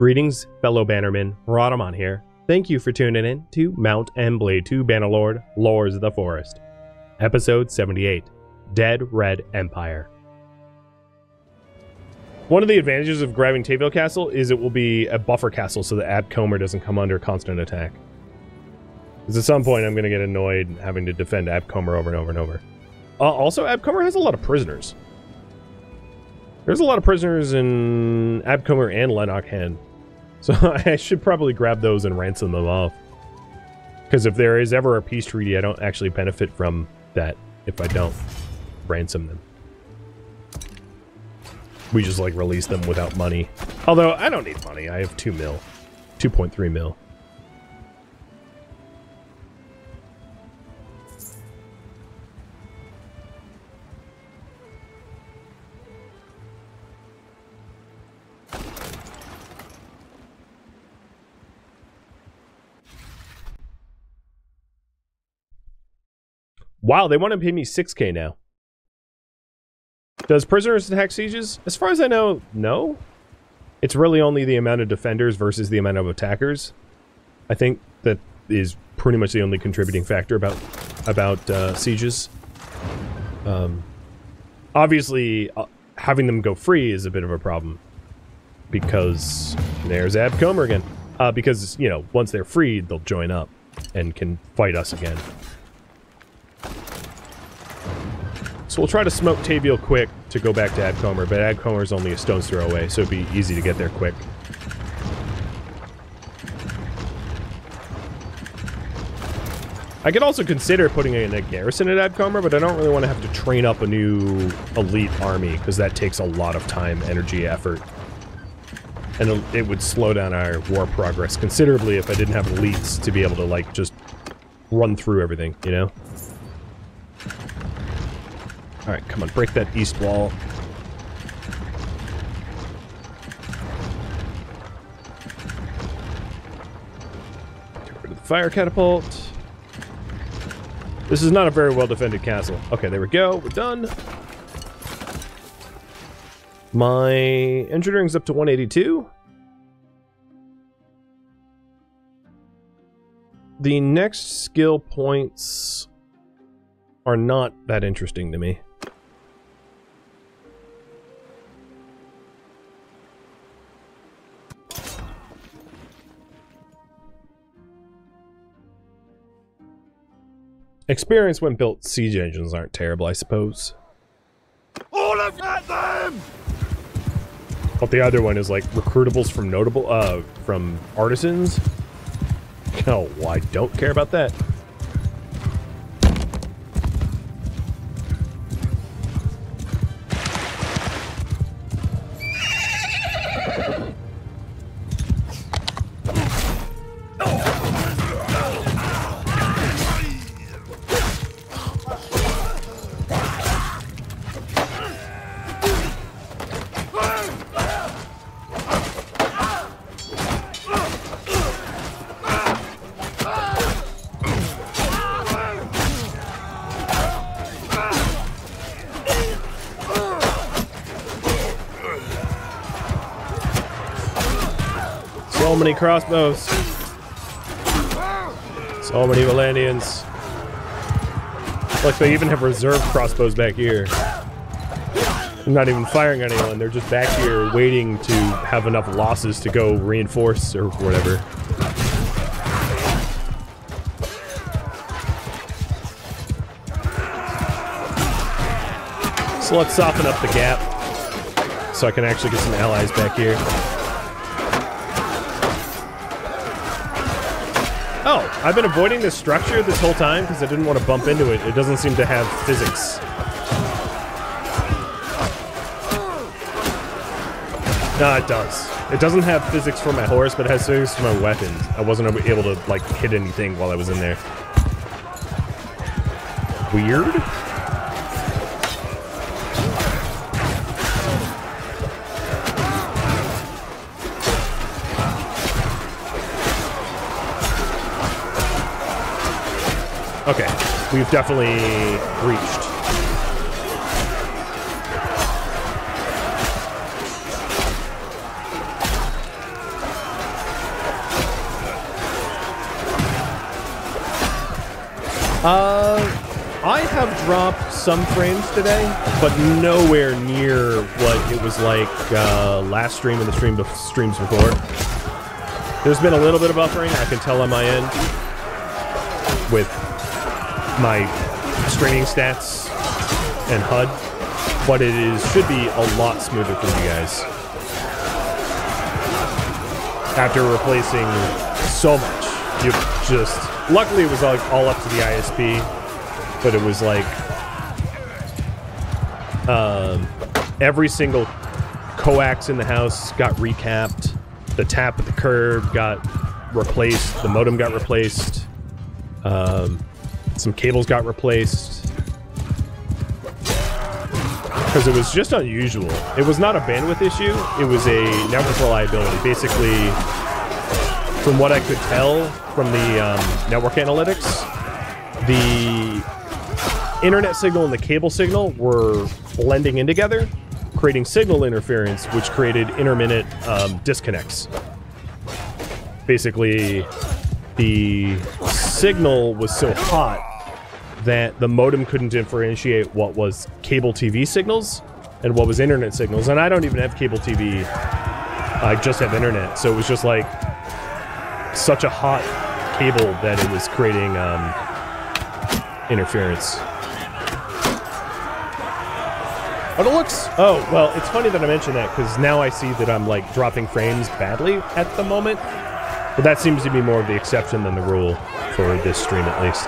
Greetings, fellow bannermen. Rhadamant here. Thank you for tuning in to Mount and Blade 2 Bannerlord, Lords of the Forest. Episode 78, Dead Red Empire. One of the advantages of grabbing Tayville Castle is it will be a buffer castle so that Abcomer doesn't come under constant attack. Because at some point I'm going to get annoyed having to defend Abcomer over and over and over. Also, Abcomer has a lot of prisoners. There's a lot of prisoners in Abcomer and Lennox. So I should probably grab those and ransom them off. Because if there is ever a peace treaty, I don't actually benefit from that if I don't ransom them. We just, like, release them without money. Although, I don't need money. I have 2 mil. 2.3 mil. Wow, they want to pay me 6K now. Does prisoners attack sieges? As far as I know, no. It's really only the amount of defenders versus the amount of attackers. I think that is pretty much the only contributing factor about sieges. Obviously, having them go free is a bit of a problem. Because there's Abcomer again. Because, you know, once they're freed, they'll join up and can fight us again. So we'll try to smoke Tayville quick to go back to Abcomer, but Abcomer is only a stone's throw away, so it'd be easy to get there quick. I could also consider putting in a garrison at Abcomer, but I don't really want to have to train up a new elite army, because that takes a lot of time, energy, effort. And it would slow down our war progress considerably if I didn't have elites to be able to, like, just run through everything, you know? Alright, come on, break that east wall. Get rid of the fire catapult. This is not a very well-defended castle. Okay, there we go. We're done. My engineering's up to 182. The next skill points are not that interesting to me. Experience when built siege engines aren't terrible, I suppose. All of them! But the other one is like recruitables from artisans. Oh, I don't care about that. So many crossbows. So many Valandians. Look, they even have reserve crossbows back here. They're not even firing at anyone. They're just back here waiting to have enough losses to go reinforce or whatever. So let's soften up the gap so I can actually get some allies back here. Oh, I've been avoiding this structure this whole time because I didn't want to bump into it. It doesn't seem to have physics. No, it does. It doesn't have physics for my horse, but it has physics for my weapons. I wasn't able to, like, hit anything while I was in there. Weird? Okay, we've definitely reached. I have dropped some frames today, but nowhere near what it was like last stream and the streams before. There's been a little bit of buffering, I can tell on my end, with my streaming stats and HUD, but should be a lot smoother for you guys. After replacing so much, you just... Luckily, it was like all up to the ISP, but it was like every single coax in the house got recapped. The tap at the curb got replaced. The modem got replaced. Some cables got replaced. Because it was just unusual. It was not a bandwidth issue. It was a network reliability. Basically, from what I could tell from the network analytics, the internet signal and the cable signal were blending in together, creating signal interference, which created intermittent disconnects. Basically, the signal was so hot that the modem couldn't differentiate what was cable TV signals and what was internet signals. And I don't even have cable TV. I just have internet. So it was just like such a hot cable that it was creating interference. But it looks... Oh, well, it's funny that I mentioned that, because now I see that I'm, like, dropping frames badly at the moment. But that seems to be more of the exception than the rule for this stream, at least.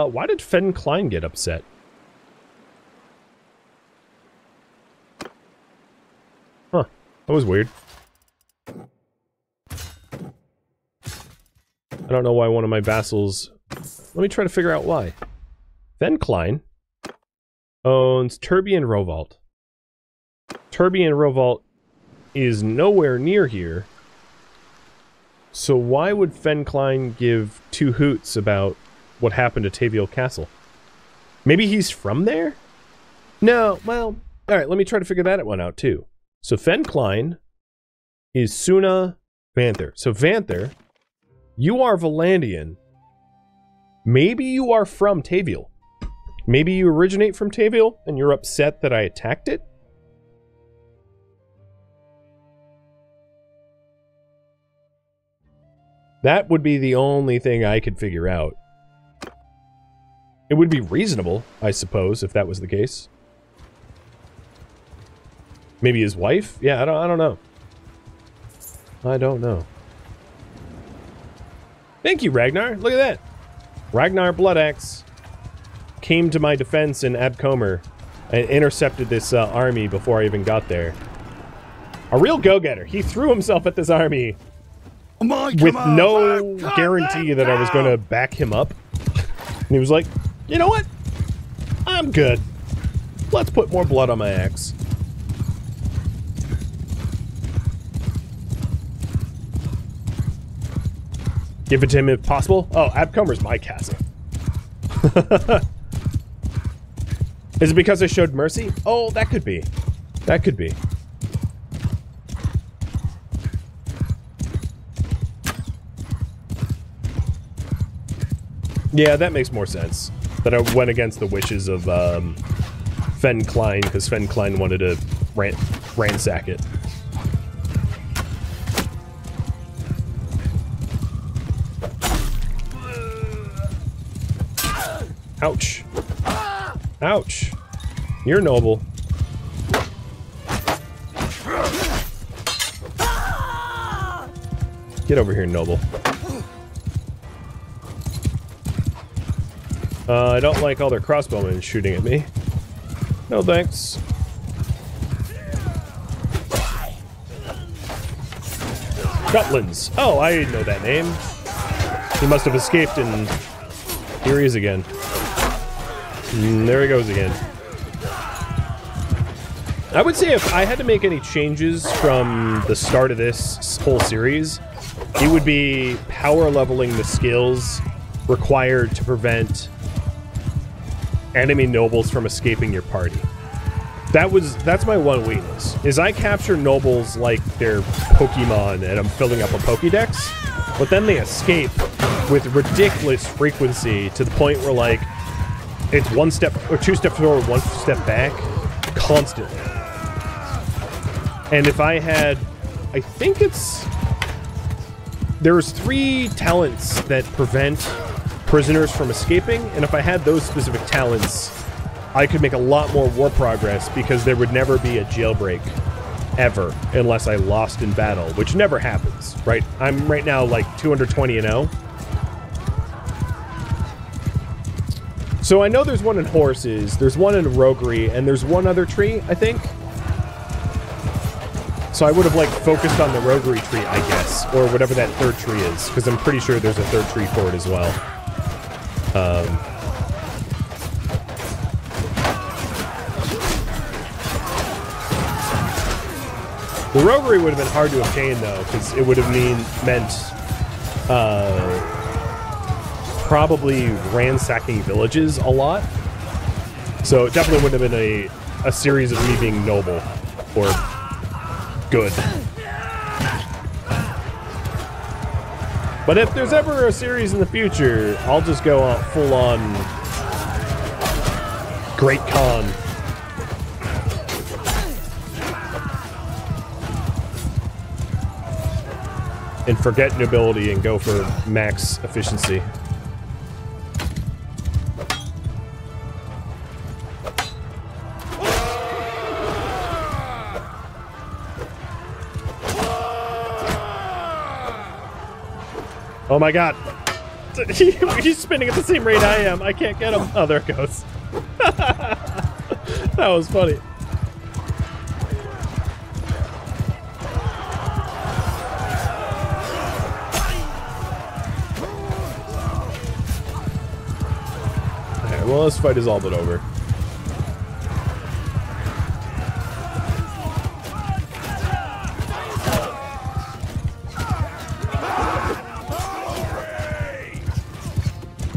Why did Fen Klein get upset? Huh. That was weird. I don't know why one of my vassals... Let me try to figure out why. Fen Klein owns Turby and Rovault. Turby and Rovault is nowhere near here. So why would Fen Klein give two hoots about what happened to Taviel Castle? Maybe he's from there? No, well, alright, let me try to figure that one out too. So Fen Klein is Suna Vanther. So Vanther, you are Valandian. Maybe you are from Taviel. Maybe you originate from Taviel and you're upset that I attacked it? That would be the only thing I could figure out. It would be reasonable, I suppose, if that was the case. Maybe his wife? Yeah, I don't know. I don't know. Thank you, Ragnar. Look at that. Ragnar Bloodaxe came to my defense in Abcomer and intercepted this army before I even got there. A real go-getter. He threw himself at this army with no guarantee that I was going to back him up. And he was like, you know what? I'm good. Let's put more blood on my axe. Give it to him if possible. Oh, Abcomer's my castle. Is it because I showed mercy? Oh, that could be. That could be. Yeah, that makes more sense. That I went against the wishes of Fen Klein, because Fen Klein wanted to ransack it. Ouch. Ouch. You're noble. Get over here, noble. I don't like all their crossbowmen shooting at me. No thanks. Gutlands. Oh, I know that name. He must have escaped and here he is again. There he goes again. I would say if I had to make any changes from the start of this whole series, it would be power leveling the skills required to prevent enemy nobles from escaping your party. That's my one weakness, is I capture nobles like they're Pokemon and I'm filling up a Pokédex, but then they escape with ridiculous frequency to the point where, like, it's 1 step or 2 steps forward, 1 step back, constantly. And if I had, I think there's 3 talents that prevent prisoners from escaping, and if I had those specific talents, I could make a lot more war progress because there would never be a jailbreak, ever, unless I lost in battle, which never happens, right? I'm right now like 220-0. So I know there's one in horses, there's one in roguery, and there's one other tree, I think. So I would have, like, focused on the roguery tree, I guess, or whatever that third tree is, because I'm pretty sure there's a third tree for it as well. The roguery would have been hard to obtain, though, because it would have meant probably ransacking villages a lot. So it definitely wouldn't have been a series of me being noble or good. But if there's ever a series in the future, I'll just go out full on Great Khan. And forget nobility and go for max efficiency. Oh my god. He's spinning at the same rate I am. I can't get him. Oh, there it goes. That was funny. Okay, well, this fight is all but over.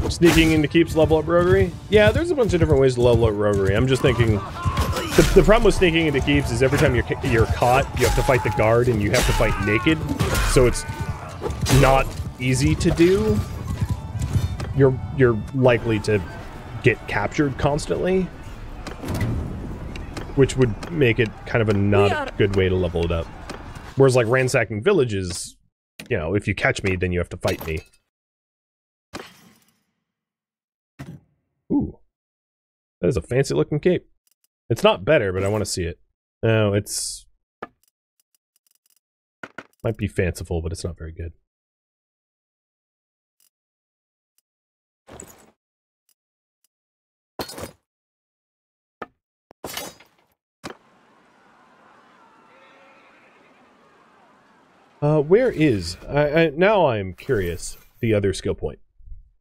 Sneaking into keeps level up roguery? Yeah, there's a bunch of different ways to level up roguery. I'm just thinking... The problem with sneaking into keeps is every time you're caught, you have to fight the guard and you have to fight naked. So it's not easy to do. You're likely to get captured constantly. Which would make it kind of a not a good way to level it up. Whereas like ransacking villages, you know, if you catch me, then you have to fight me. Ooh, that is a fancy looking cape. It's not better, but I want to see it. No, it's... might be fanciful, but it's not very good. Where is... now I'm curious, the other skill point.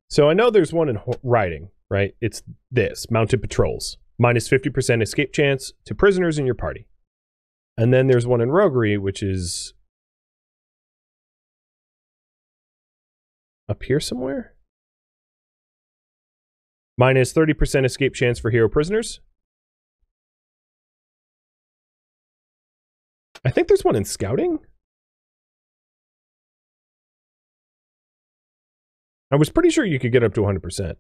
So I know there's one in riding. Right? It's this. Mounted patrols. Minus 50% escape chance to prisoners in your party. And then there's one in roguery, which is... up here somewhere? Minus 30% escape chance for hero prisoners. I think there's one in scouting. I was pretty sure you could get up to 100%.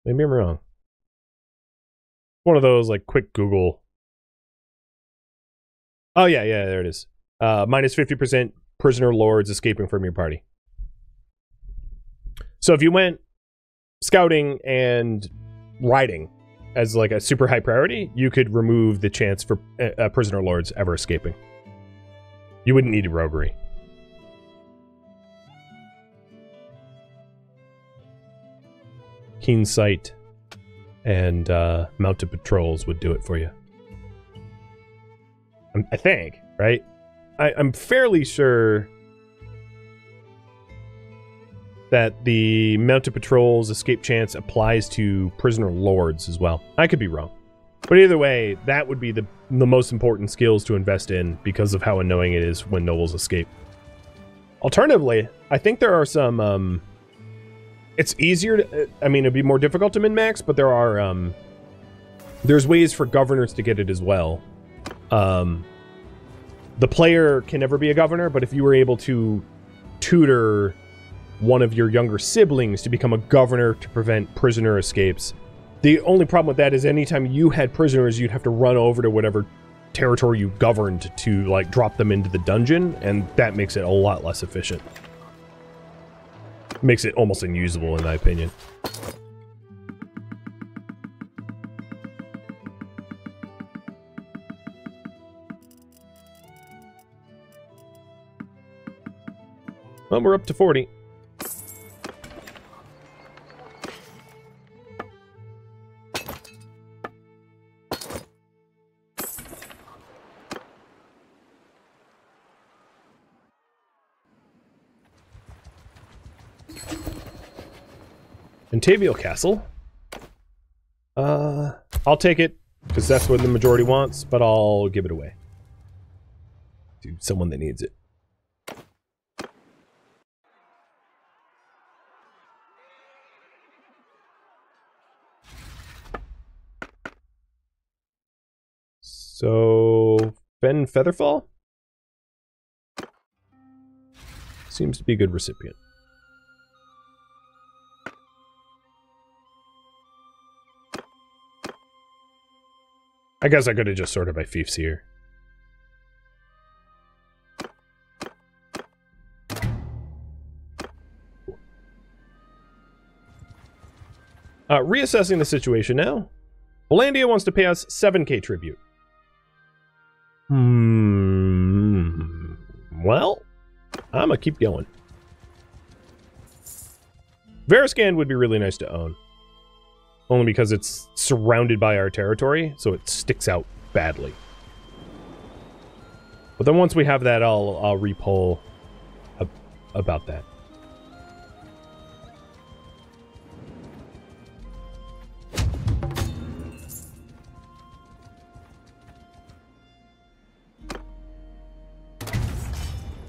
Maybe I'm wrong. One of those, like, quick Google. Oh, yeah, there it is. Minus 50% prisoner lords escaping from your party. So if you went scouting and riding as, like, a super high priority, you could remove the chance for prisoner lords ever escaping. You wouldn't need a roguery. Keen sight and mounted patrols would do it for you. I think, right? I'm fairly sure that the mounted patrols escape chance applies to prisoner lords as well. I could be wrong. But either way, that would be the most important skills to invest in because of how annoying it is when nobles escape. Alternatively, I think there are some, it's easier to, I mean, it'd be more difficult to min-max, but there are, there's ways for governors to get it as well. The player can never be a governor, but if you were able to tutor one of your younger siblings to become a governor to prevent prisoner escapes. The only problem with that is anytime you had prisoners, you'd have to run over to whatever territory you governed to, like, drop them into the dungeon, and that makes it a lot less efficient. Makes it almost unusable, in my opinion. Well, we're up to 40. Antavial Castle. I'll take it, because that's what the majority wants, but I'll give it away to someone that needs it. So, Ben Featherfall? Seems to be a good recipient. I guess I could have just sorted by fiefs here. Reassessing the situation now. Hollandia wants to pay us 7k tribute. Well, I'm gonna keep going. Veriscan would be really nice to own. Only because it's surrounded by our territory, so it sticks out badly. But then once we have that, I'll repoll about that.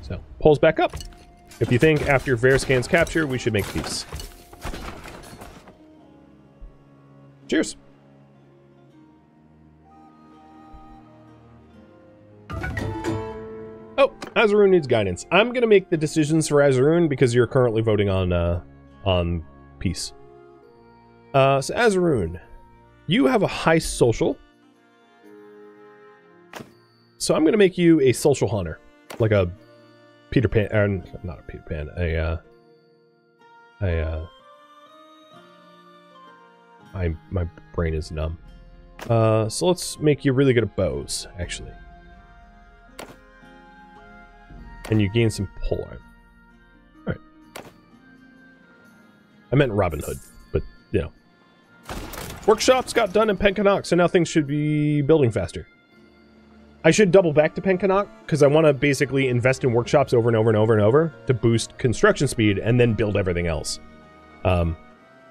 So, polls back up. If you think after Veriscan's capture, we should make peace. Cheers. Oh, Azaroon needs guidance. I'm gonna make the decisions for Azaroon because you're currently voting on peace. So Azaroon, you have a high social. So I'm gonna make you a social hunter. Like a Peter Pan, not a Peter Pan, my brain is numb. So let's make you really good at bows, actually. And you gain some polearm. Alright. I meant Robin Hood, but, you know. Workshops got done in Pencannock, so now things should be building faster. I should double back to Pencannock, because I want to basically invest in workshops over and over and over and over to boost construction speed and then build everything else.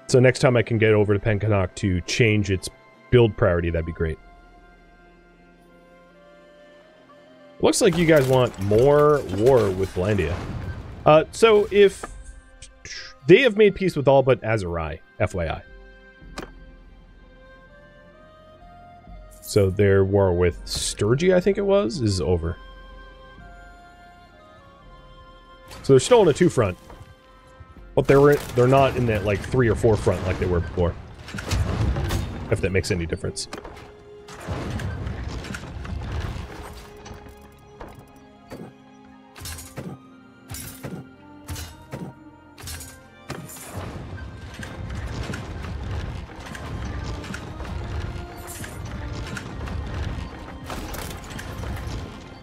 So next time I can get over to Pencannock to change its build priority, that'd be great. Looks like you guys want more war with Hollandia. So if they have made peace with all but Azurai, FYI. So their war with Sturgy, I think it was, is over. So they're still in a 2-front. But they're not in that, like, 3 or 4 front like they were before. If that makes any difference.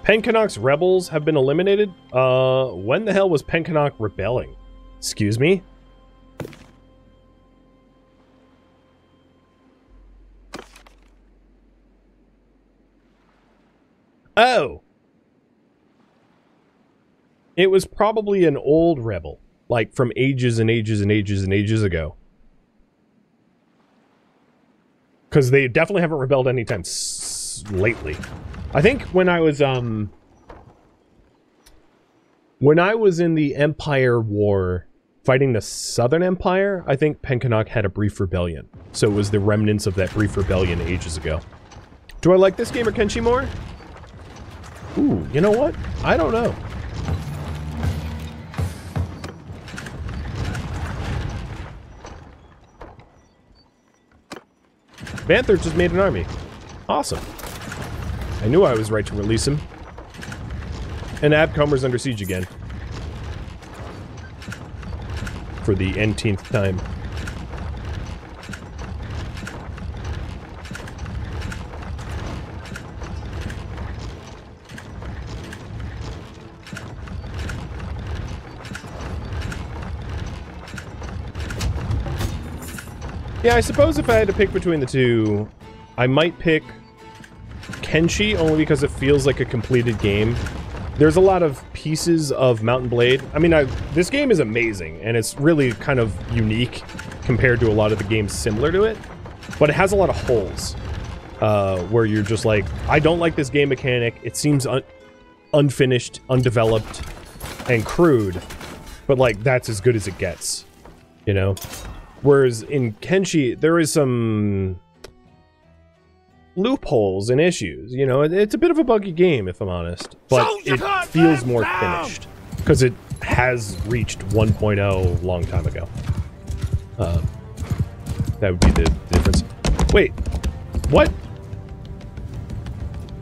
Pencannock's rebels have been eliminated? When the hell was Pencannock rebelling? Excuse me? Oh! It was probably an old rebel. like from ages and ages and ages and ages ago. Because they definitely haven't rebelled anytime lately. I think when I was in the Empire War fighting the Southern Empire, I think Penkanok had a brief rebellion. So it was the remnants of that brief rebellion ages ago. Do I like this game or Kenshi more? Ooh, you know what? I don't know. Banther just made an army. Awesome. I knew I was right to release him. And Abcomer's under siege again. For the n-th time. Yeah, I suppose if I had to pick between the two, I might pick Kenshi only because it feels like a completed game. There's a lot of pieces of Mount & Blade. I mean, this game is amazing, and it's really kind of unique compared to a lot of the games similar to it. But it has a lot of holes, where you're just like, I don't like this game mechanic. It seems unfinished, undeveloped, and crude. But, like, that's as good as it gets, you know? Whereas in Kenshi, there is some loopholes and issues, you know? It's a bit of a buggy game, if I'm honest. But it feels more finished. Because it has reached 1.0 a long time ago. That would be the difference. Wait. What?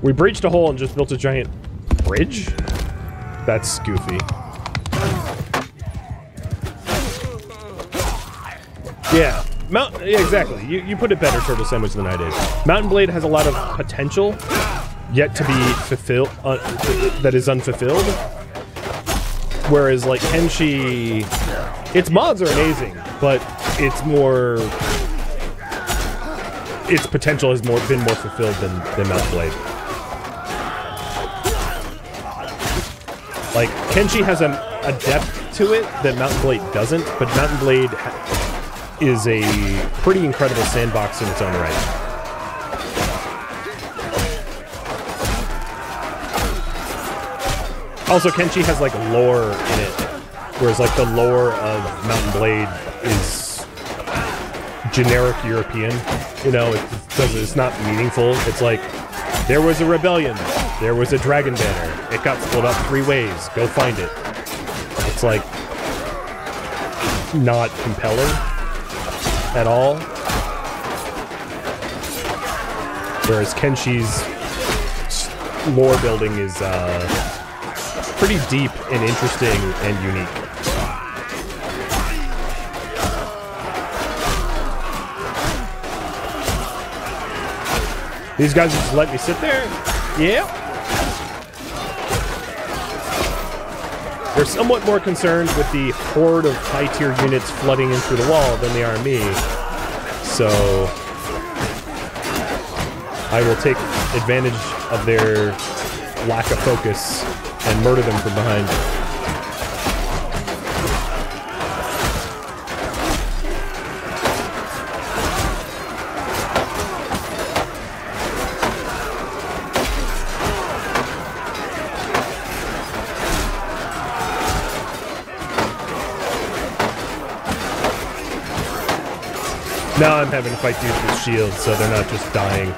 We breached a hole and just built a giant bridge? That's goofy. Yeah. Yeah, exactly. You put it better, Turtle Sandwich, than I did. Mount & Blade has a lot of potential yet to be fulfilled, that is unfulfilled. Whereas, like, Kenshi, its mods are amazing, but it's more, its potential has been more fulfilled than Mount & Blade. Like, Kenshi has a depth to it that Mount & Blade doesn't, but Mount & Blade is a pretty incredible sandbox in its own right. Also, Kenshi has, like, lore in it, whereas, like, the lore of Mount & Blade is generic European. You know, it's not meaningful. It's like, there was a rebellion, there was a dragon banner, it got split up 3 ways, go find it. It's, like, not compelling at all. Whereas Kenshi's lore building is pretty deep and interesting and unique. These guys just let me sit there? Yeah. They're somewhat more concerned with the horde of high-tier units flooding in through the wall than they are me. So I will take advantage of their lack of focus and murder them from behind. Now I'm having to fight dudes with shields, so they're not just dying.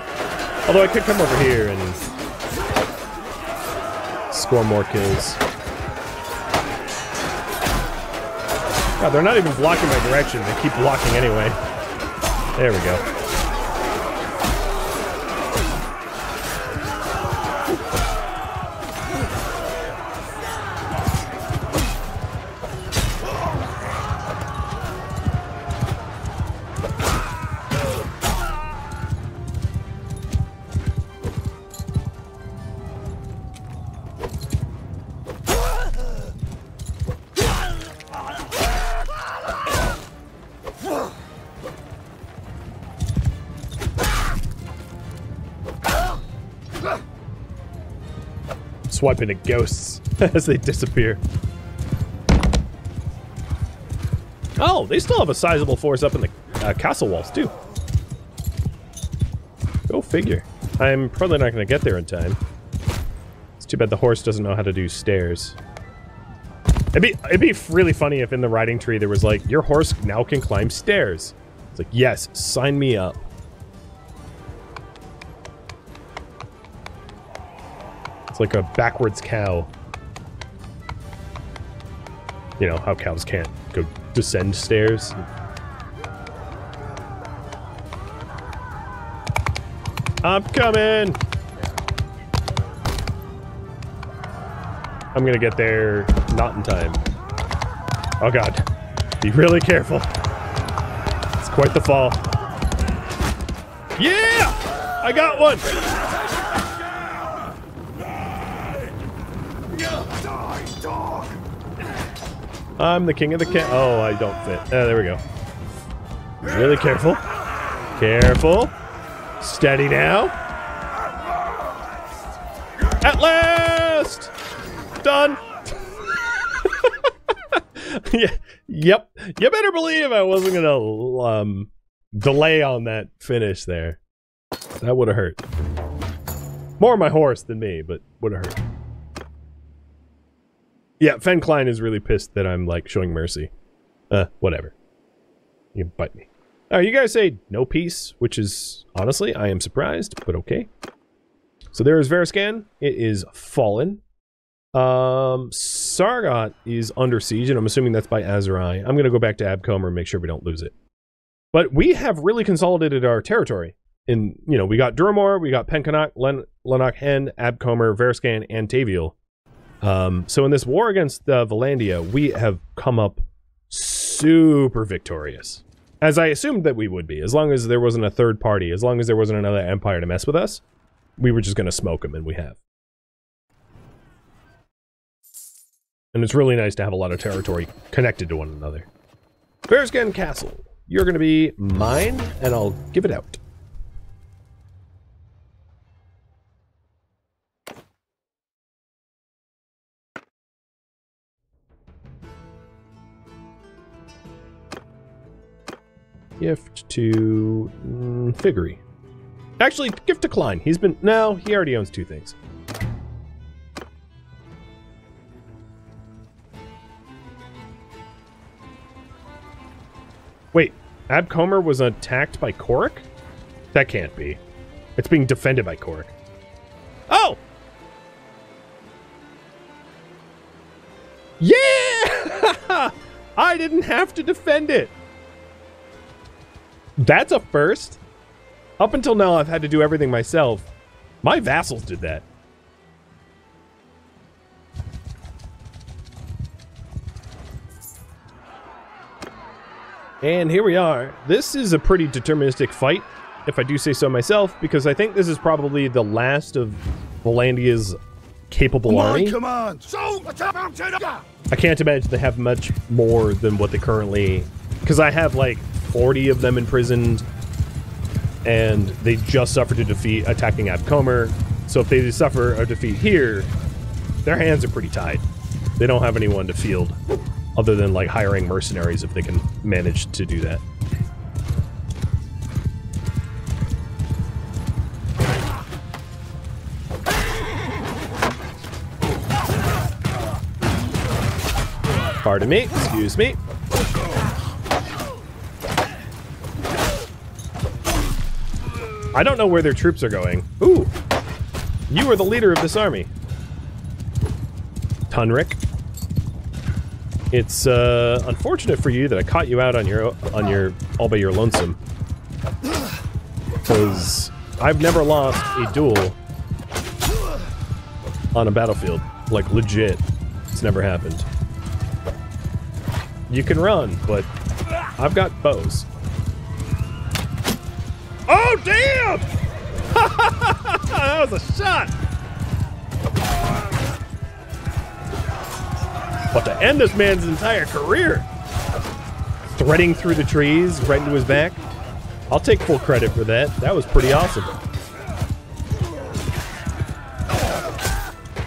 Although I could come over here and score more kills. God, they're not even blocking my direction. They keep blocking anyway. There we go. Swiping at ghosts as they disappear. Oh, they still have a sizable force up in the castle walls, too. Go figure. I'm probably not going to get there in time. It's too bad the horse doesn't know how to do stairs. It'd be really funny if in the riding tree there was like, your horse now can climb stairs. It's like, yes, sign me up. It's like a backwards cow. You know, how cows can't go descend stairs. I'm coming! I'm gonna get there not in time. Oh god. Be really careful. It's quite the fall. Yeah! I got one! I'm the king of the cat. Oh, I don't fit. There we go. Really careful. Careful. Steady now. At last! Done. Yeah, yep. You better believe I wasn't gonna delay on that finish there. That would have hurt. More my horse than me, but would have hurt. Yeah, Fen Klein is really pissed that I'm, like, showing mercy. Whatever. You can bite me. You guys say no peace, which is, honestly, I am surprised, but okay. So there is Veriscan. It is fallen. Sargot is under siege, and I'm assuming that's by Azurai. I'm going to go back to Abcomer and make sure we don't lose it. But we have really consolidated our territory. You know, we got Duramor, we got Penkanok, Lenok Hen, Abcomer, Veriscan, and Taviel. So in this war against Valandia, we have come up super victorious. As I assumed that we would be, as long as there wasn't a third party, as long as there wasn't another empire to mess with us, we were just going to smoke them, and we have. And it's really nice to have a lot of territory connected to one another. Veriscan Castle, you're going to be mine, and I'll give it out. Gift to Figgery. Actually, gift to Klein. He's been... No, he already owns 2 things. Wait, Abcomer was attacked by Korik? That can't be. It's being defended by Korik. Oh! Yeah! I didn't have to defend it. That's a first. Up until now, I've had to do everything myself. My vassals did that. And here we are. This is a pretty deterministic fight, if I do say so myself, because I think this is probably the last of Valandia's capable army. Command. I can't imagine they have much more than what they currently... Because I have, like, 40 of them imprisoned, and they just suffered a defeat attacking Abcomer. So if they suffer a defeat here, their hands are pretty tied. They don't have anyone to field, other than, like, hiring mercenaries if they can manage to do that. Pardon me, excuse me. I don't know where their troops are going. Ooh! You are the leader of this army. Tunrik. It's unfortunate for you that I caught you out on your all by your lonesome. Because I've never lost a duel on a battlefield. Like, legit. It's never happened. You can run, but I've got bows. Oh, damn! That was a shot! But to end this man's entire career, threading through the trees right into his back, I'll take full credit for that. That was pretty awesome.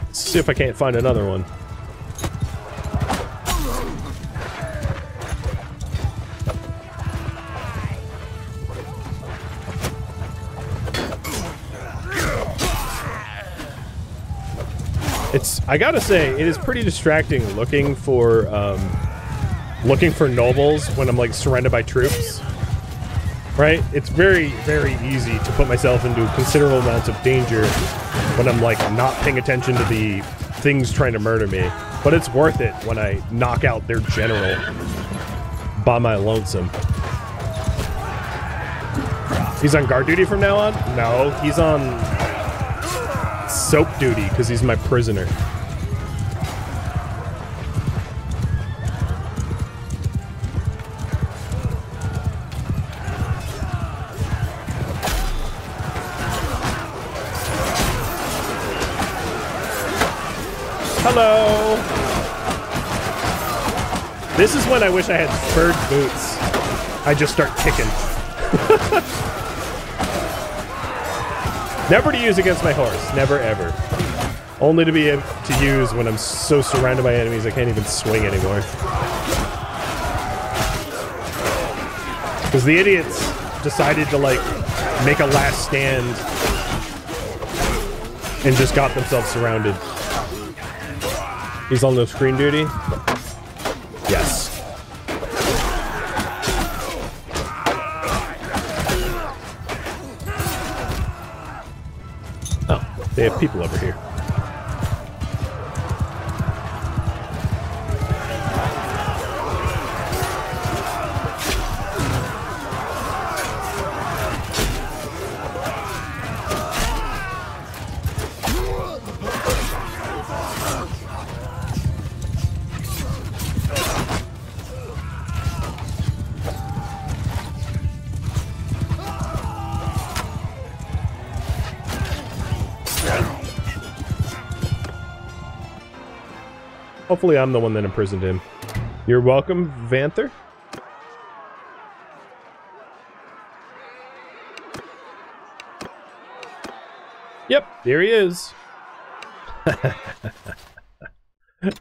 Let's see if I can't find another one. I gotta say, it is pretty distracting looking for nobles when I'm like surrounded by troops. Right? It's very, very easy to put myself into considerable amounts of danger when I'm like not paying attention to the things trying to murder me. But it's worth it when I knock out their general by my lonesome. He's on guard duty from now on? No, he's on soap duty because he's my prisoner. Hello! This is when I wish I had spurred boots. I just start kicking. Never to use against my horse. Never, ever. Only to be able to use when I'm so surrounded by enemies I can't even swing anymore. Because the idiots decided to, like, make a last stand and just got themselves surrounded. He's on no screen duty? Yes. Oh, they have people over here. Hopefully I'm the one that imprisoned him. You're welcome, Vanther. Yep, there he is.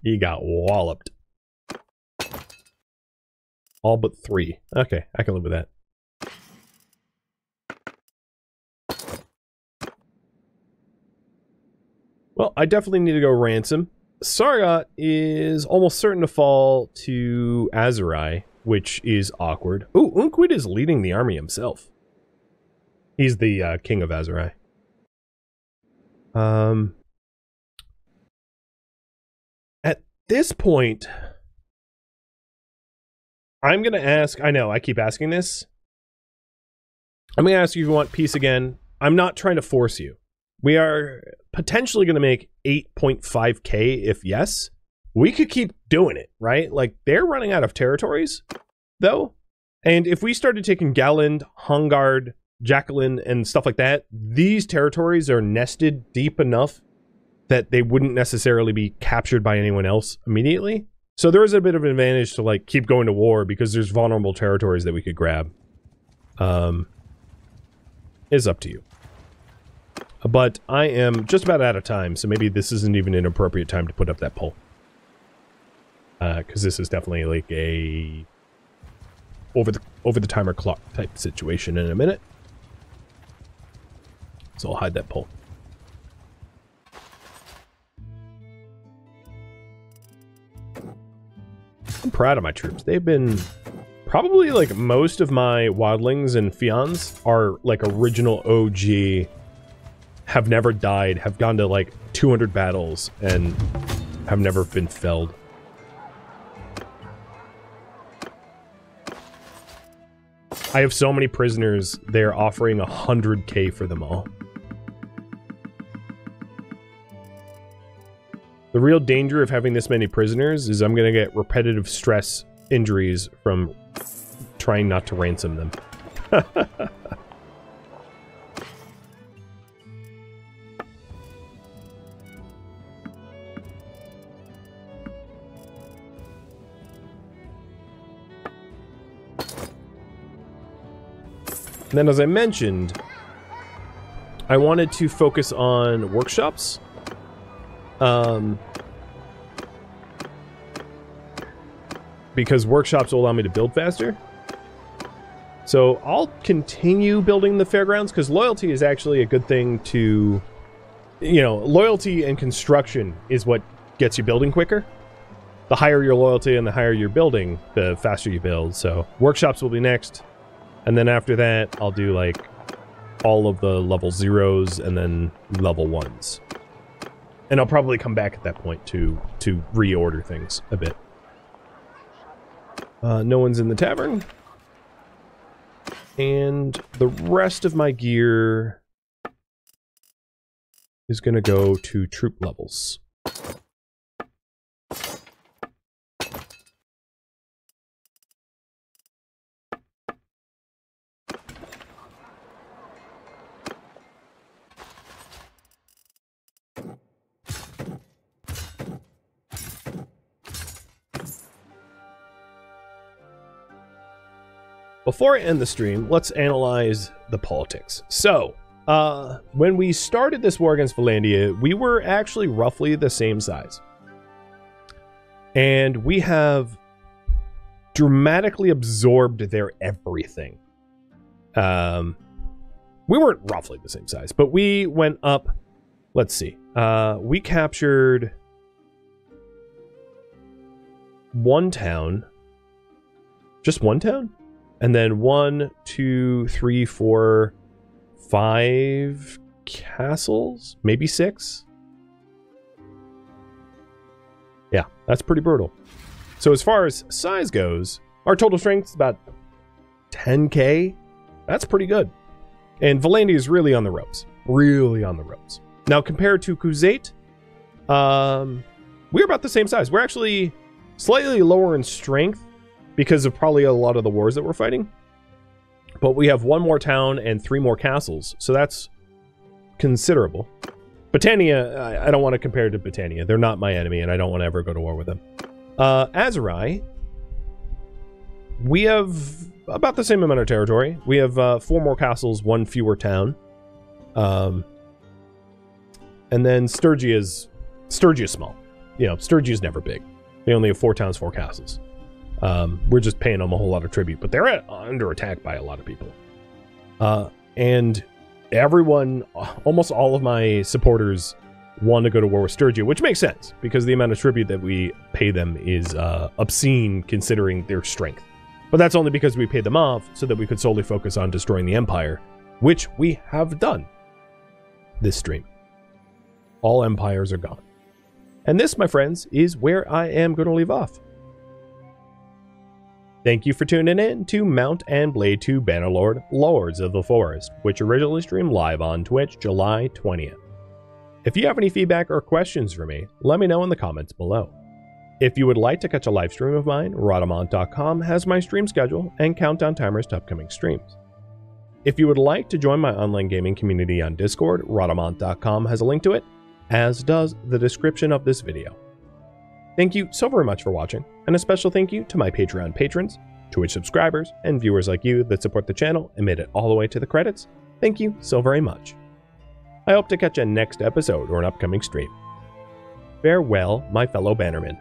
He got walloped. All but 3. Okay, I can live with that. Well, I definitely need to go ransom. Sargot is almost certain to fall to Azurai, which is awkward. Ooh, Unquid is leading the army himself. He's the king of Azurai. At this point, I'm going to ask... I know, I keep asking this. I'm going to ask you if you want peace again. I'm not trying to force you. We are potentially going to make 8.5k if yes. We could keep doing it, right? Like, they're running out of territories, though. And if we started taking Galland, Hungard, Jacqueline, and stuff like that, these territories are nested deep enough that they wouldn't necessarily be captured by anyone else immediately. So there is a bit of an advantage to, like, keep going to war because there's vulnerable territories that we could grab. It's up to you. But I am just about out of time, so maybe this isn't even an appropriate time to put up that poll. Because this is definitely like a over the timer clock type situation in a minute. So I'll hide that poll. I'm proud of my troops. They've been probably like most of my wildlings and fions are like original OG. Have never died, have gone to like 200 battles, and have never been felled. I have so many prisoners, they're offering 100k for them all. The real danger of having this many prisoners is I'm gonna get repetitive stress injuries from trying not to ransom them. And then, as I mentioned, I wanted to focus on workshops. Because workshops will allow me to build faster. So I'll continue building the fairgrounds, because loyalty is actually a good thing to... you know, loyalty and construction is what gets you building quicker. The higher your loyalty and the higher your building, the faster you build. So workshops will be next. And then after that, I'll do like all of the level 0s and then level 1s. And I'll probably come back at that point to reorder things a bit. No one's in the tavern. And the rest of my gear is going to go to troop levels. Before I end the stream, let's analyze the politics. So, when we started this war against Valandia, we were actually roughly the same size. And we have dramatically absorbed their everything. We weren't roughly the same size, but we went up. Let's see. We captured one town. Just one town? And then 1, 2, 3, 4, 5 castles? Maybe 6? Yeah, that's pretty brutal. So as far as size goes, our total strength is about 10k. That's pretty good. And Valandia is really on the ropes. Really on the ropes. Now compared to Khuzait, we're about the same size. We're actually slightly lower in strength, because of probably a lot of the wars that we're fighting. But we have 1 more town and 3 more castles, so that's considerable. Battania, I don't want to compare to Battania. They're not my enemy, and I don't want to ever go to war with them. Azerai, we have about the same amount of territory. We have 4 more castles, 1 fewer town. And then Sturgia is small. You know, Sturgia is never big. They only have 4 towns, 4 castles. We're just paying them a whole lot of tribute, but they're under attack by a lot of people. And everyone, almost all of my supporters want to go to war with Sturgia, which makes sense, because the amount of tribute that we pay them is obscene considering their strength. But that's only because we paid them off so that we could solely focus on destroying the Empire, which we have done this stream. All empires are gone. And this, my friends, is where I am going to leave off. Thank you for tuning in to Mount and Blade 2 Bannerlord, Lords of the Forest, which originally streamed live on Twitch July 20th. If you have any feedback or questions for me, let me know in the comments below. If you would like to catch a live stream of mine, Rhadamant.com has my stream schedule and countdown timers to upcoming streams. If you would like to join my online gaming community on Discord, Rhadamant.com has a link to it, as does the description of this video. Thank you so very much for watching, and a special thank you to my Patreon patrons, Twitch subscribers, and viewers like you that support the channel and made it all the way to the credits. Thank you so very much. I hope to catch you next episode or an upcoming stream. Farewell, my fellow Bannermen.